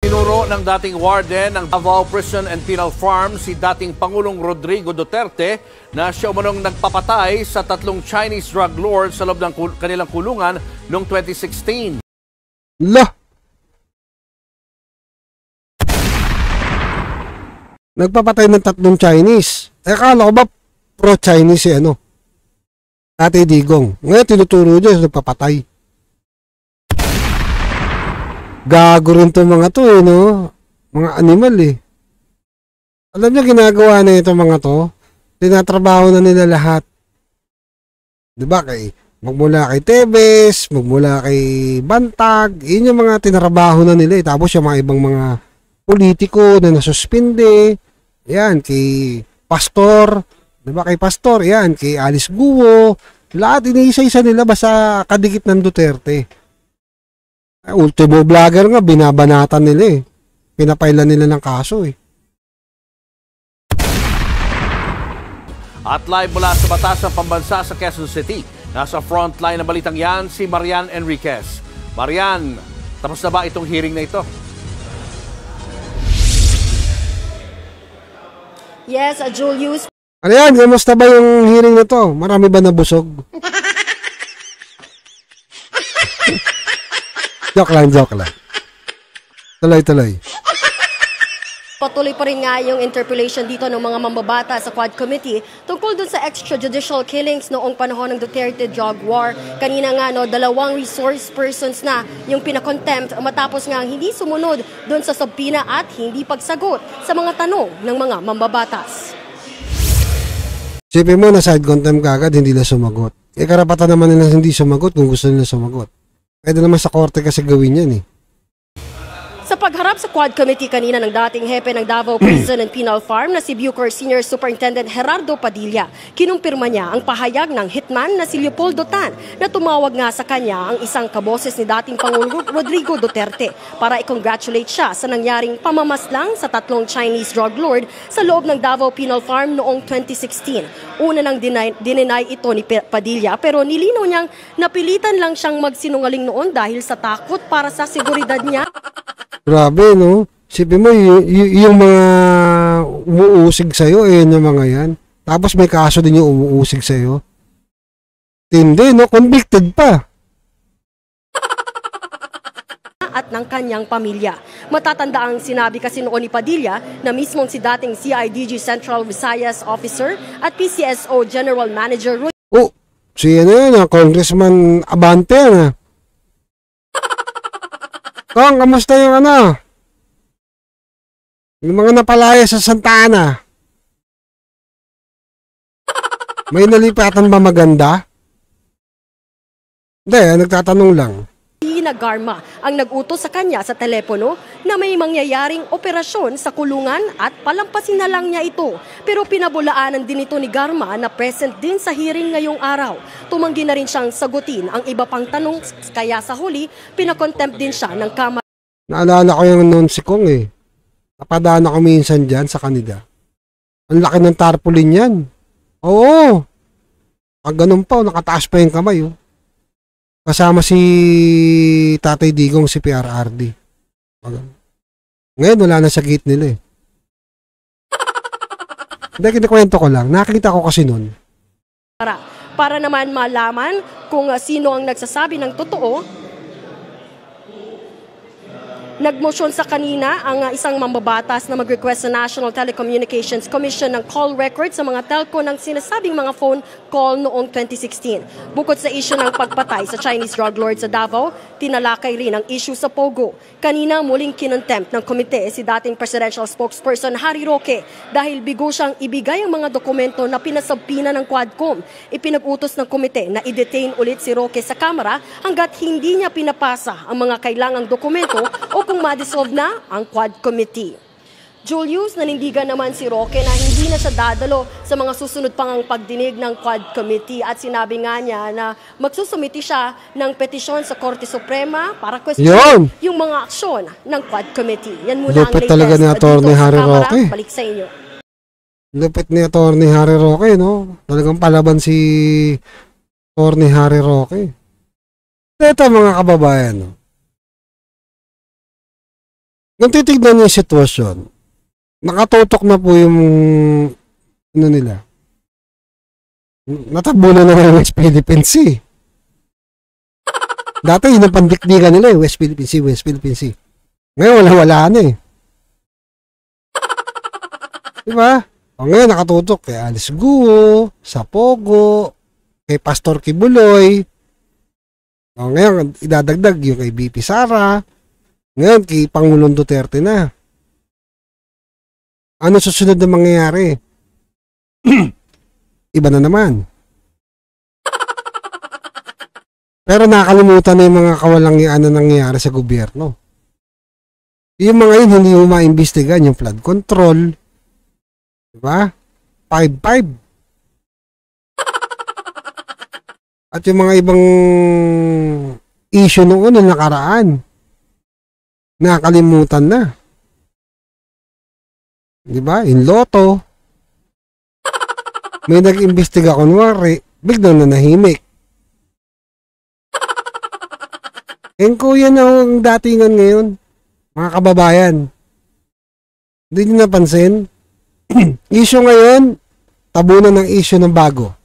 Tinuro ng dating warden ng Davao Prison and Penal Farm si dating Pangulong Rodrigo Duterte na siya umanong nagpapatay sa 3 Chinese drug lords sa loob ng kanilang kulungan noong 2016. Lah! Nagpapatay ng 3 Chinese. Akala ko ba pro-Chinese si Ate Digong. Ngayon tinuturo niya nagpapatay. Gago rin itong mga to mga animal Alam niyo ginagawa na itong mga to, tinatrabaho na nila lahat. Diba magmula kay Tebes, magmula kay Bantag, yun yung mga tinarabaho na nila Tapos yung mga ibang mga politiko na nasuspinde, yan, kay Pastor, diba kay Pastor, yan, kay Alice Guo, lahat iniisa-isa nila basta kadikit ng Duterte. Ultimo vlogger nga, binabanatan nila Pinapailan nila ng kaso At live mula sa Batasan Pambansa sa Quezon City, nasa frontline ng balitang yan si Marian Enriquez. Marian, tapos na ba itong hearing na ito? Yes, Julius. Ano yan? Kamusta ba yung hearing na to? Marami ba nabusog? Joke lang. Tuloy. Patuloy pa rin nga yung interpellation dito ng mga mambabata sa Quad Committee tungkol dun sa extrajudicial killings noong panahon ng Duterte drug war. Kanina nga 2 resource persons na yung pinakontempt matapos nga hindi sumunod dun sa subpoena at hindi pagsagot sa mga tanong ng mga mambabatas. Sipin mo na side contempt kagad, hindi na sumagot. Karapatan naman nila hindi sumagot kung gusto nila sumagot. Pwede naman sa korte kasi gawin yan Sa pagharap sa Quad Committee kanina ng dating hepe ng Davao Prison and Penal Farm na si Bucor Senior Superintendent Gerardo Padilla, kinumpirma niya ang pahayag ng hitman na si Leopoldo Tan na tumawag nga sa kanya ang isang kaboses ni dating Pangulong Rodrigo Duterte para i-congratulate siya sa nangyaring pamamaslang sa 3 Chinese drug lord sa loob ng Davao Penal Farm noong 2016. Una nang dininay ito ni Padilla pero nilinaw niyang napilitan lang siyang magsinungaling noon dahil sa takot para sa seguridad niya. Grabe, Sipin mo, yung mga umuusig sa'yo, yung mga yan. Tapos may kaso din yung umuusig sa'yo. Hindi, convicted pa. At ng kanyang pamilya. Matatanda ang sinabi kasi noon ni Padilla na mismong si dating CIDG Central Visayas Officer at PCSO General Manager Roy. Si Congressman Abante Kong, kamusta yung yung mga napalaya sa Santa Ana? May nalipatan ba maganda? Hindi, nagtatanong lang. Na Garma ang nag-utos sa kanya sa telepono na may mangyayaring operasyon sa kulungan at palampasin na lang niya ito. Pero pinabulaanan din ito ni Garma na present din sa hearing ngayong araw. Tumanggi na rin siyang sagutin ang iba pang tanong kaya sa huli pinakontempt din siya ng Kamara. Naalala ko yung noon si Kong Napadaan ako minsan dyan sa kanila. Ang laki ng tarpaulin yan. Oo. Pag ganun pa, nakataas pa yung kamay Kasama si Tatay Digong, si PRRD. Ngayon, wala na sa gate nila Hindi, kinikwento ko lang. Nakita ko kasi nun. Para naman malaman kung sino ang nagsasabi ng totoo, nagmosyon sa kanina ang isang mambabatas na mag-request sa National Telecommunications Commission ng call record sa mga telco ng sinasabing mga phone call noong 2016. Bukod sa issue ng pagpatay sa Chinese drug lord sa Davao, tinalakay rin ang issue sa Pogo. Kanina muling kinontempt ng komite si dating presidential spokesperson Harry Roque dahil bigo siyang ibigay ang mga dokumento na pinasabpina ng Quadcom. Ipinag-utos ng komite na i-detain ulit si Roque sa Kamara hanggat hindi niya pinapasa ang mga kailangang dokumento o kung ma-dissolve na ang Quad Committee. Julius, nanindigan naman si Roque na hindi na siya dadalo sa mga susunod pang pagdinig ng Quad Committee at sinabi nga niya na magsusumiti siya ng petisyon sa Korte Suprema para question yung mga aksyon ng Quad Committee. Yan muna ang latest talaga ni Atty. Harry Roque. Balik sa inyo. Lupit ni Atty. Harry Roque, Talagang palaban si Atty. Harry Roque. Ito mga kababayan, Kung titignan niyo yung sitwasyon, nakatutok na po yung ano nila. Natabunan na ng West Philippine Sea. Dati yun ang pandikdikan nila West Philippine Sea, West Philippine Sea. Ngayon wala na eh. Diba? O ngayon nakatutok kay Alice Guo, sa Pogo, kay Pastor Kibuloy. O ngayon idadagdag yung kay BP Sara. Ngayon kay Pangulong Duterte na. Ano susunod na mangyayari? Iba na naman. Pero nakalimutan na yung mga kawalangian na nangyayari sa gobyerno. Yung mga yun, hindi mo maimbestigan yung flood control. Diba? 5-5. At yung mga ibang issue noon na nakaraan, nakalimutan na. Diba? In Lotto, may nag-imbestiga kunwari, biglang nanahimik. Kuya na ang datingan ngayon, mga kababayan. Hindi nyo napansin? Issue ngayon, tabunan ng issue ng bago.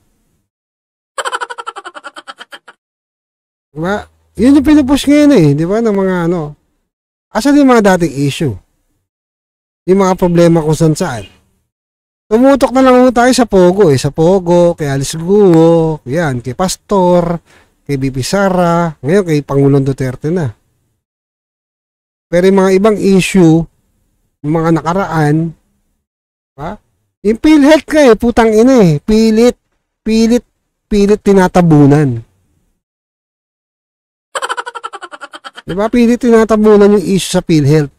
Diba? Yun yung pinupush ngayon eh, di ba? Ng mga ano. Asan yung mga dating issue? Yung mga problema kung saan. Tumutok na lang tayo sa Pogo eh. Sa Pogo, kay Alice Guo, yan, kay Pastor, kay BP Sara, ngayon kay Pangulong Duterte na. Pero yung mga ibang issue, yung mga nakaraan, ha? Yung PhilHealth ka eh, putang ina eh. Pilit tinatabunan. Diba? Pilit tinatabunan yung issue sa PhilHealth.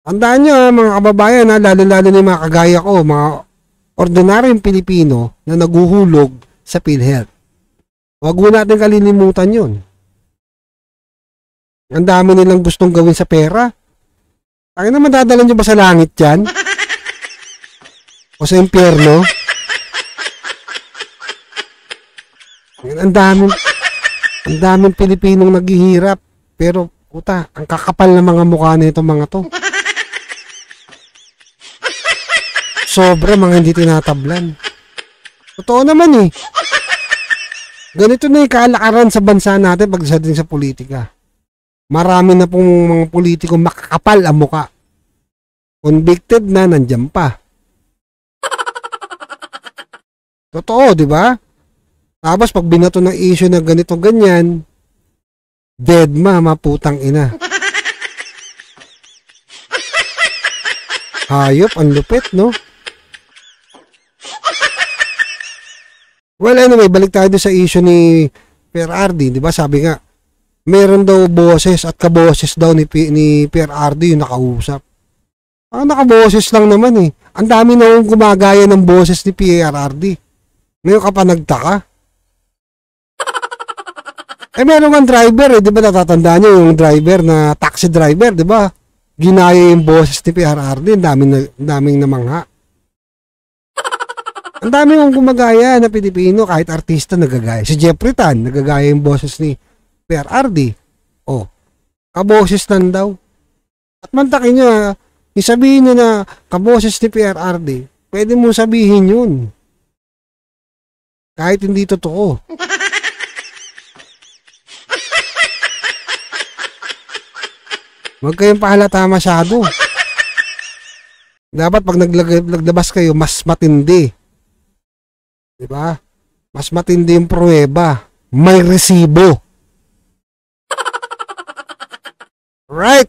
Tandaan nyo mga kababayan, lalo-lalo na yung mga kagaya ko, mga ordinaryong Pilipino na naguhulog sa PhilHealth. Huwag mo natin kalilimutan yun. Ang dami nilang gustong gawin sa pera. Ay naman, dadala nyo ba sa langit yan? O sa impyerno? Ang daming Pilipinong naghihirap. Pero, puta, ang kakapal na mga mukha na itong mga to. Sobra mga hindi tinatablan. Totoo naman eh. Ganito na yung kalakaran sa bansa natin pagdating sa politika. Marami na pong mga politiko makakapal ang muka. Convicted na, nandiyan pa. Totoo, di ba? Tapos pag binato ng issue na ganito ganyan, dead maputang ina. Hayop, ang lupit, no? Well, anyway, balik tayo sa issue ni PRRD, di ba? Sabi nga, meron daw boses at kaboses daw ni PRRD yung nakausap. Nakaboses lang naman eh. Ang dami na yung gumagaya ng boses ni PRRD. Ngayon ka pa nagtaka. Meron kang driver eh, di ba natatandaan nyo yung driver na taxi driver, di ba? Ginaya yung boses ni PRRD, ang daming namangha. Ang dami yung gumagaya na Pilipino, kahit artista nagagaya. Si Jeffrey Tan, nagagaya yung boses ni PRRD. Oh, kaboses lang daw. At mantakin nyo, isabihin nyo na kaboses ni PRRD, pwede mo sabihin yun. Kahit hindi totoo. Huwag kayong pahalata masyado. Dapat pag naglabas kayo, mas matindi. Diba? Mas matindi yung pruweba. May resibo. Right?